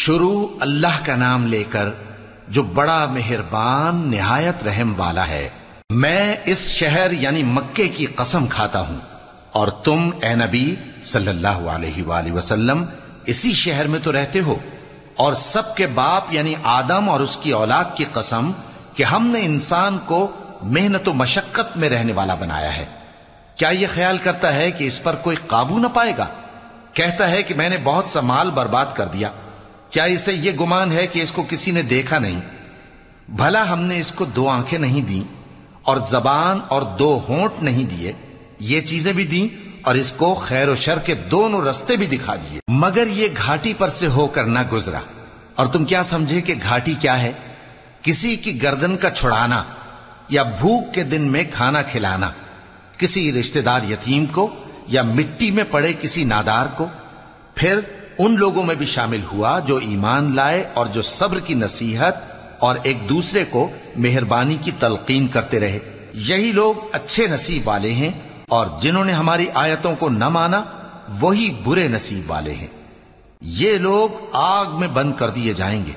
شروع اللہ کا نام لے کر جو بڑا مہربان نہایت رحم والا ہے۔ میں اس شہر یعنی مکے کی قسم کھاتا ہوں اور تم اے نبی صلی اللہ علیہ وآلہ وسلم اسی شہر میں تو رہتے ہو، اور سب کے باپ یعنی آدم اور اس کی اولاد کی قسم کہ ہم نے انسان کو محنت و مشقت میں رہنے والا بنایا ہے۔ کیا یہ خیال کرتا ہے کہ اس پر کوئی قابو نہ پائے گا؟ کہتا ہے کہ میں نے بہت سا مال برباد کر دیا۔ کیا اسے یہ گمان ہے کہ اس کو کسی نے دیکھا نہیں؟ بھلا ہم نے اس کو 2 آنکھیں نہیں دیں اور زبان اور 2 ہونٹ نہیں دیے؟ یہ چیزیں بھی دیں اور اس کو خیر و شر کے دونوں رستے بھی دکھا دیے، مگر یہ گھاٹی پر سے ہو کر نہ گزرا۔ اور تم کیا سمجھے کہ گھاٹی کیا ہے؟ کسی کی گردن کا چھڑانا یا بھوک کے دن میں کھانا کھلانا، کسی رشتہ دار یتیم کو یا مٹی میں پڑے کسی نادار کو۔ پھر ان لوگوں میں بھی شامل ہوا جو ایمان لائے اور جو صبر کی نصیحت اور ایک دوسرے کو مہربانی کی تلقین کرتے رہے۔ یہی لوگ اچھے نصیب والے ہیں، اور جنہوں نے ہماری آیتوں کو نہ مانا وہی برے نصیب والے ہیں۔ یہ لوگ آگ میں بند کر دیے جائیں گے۔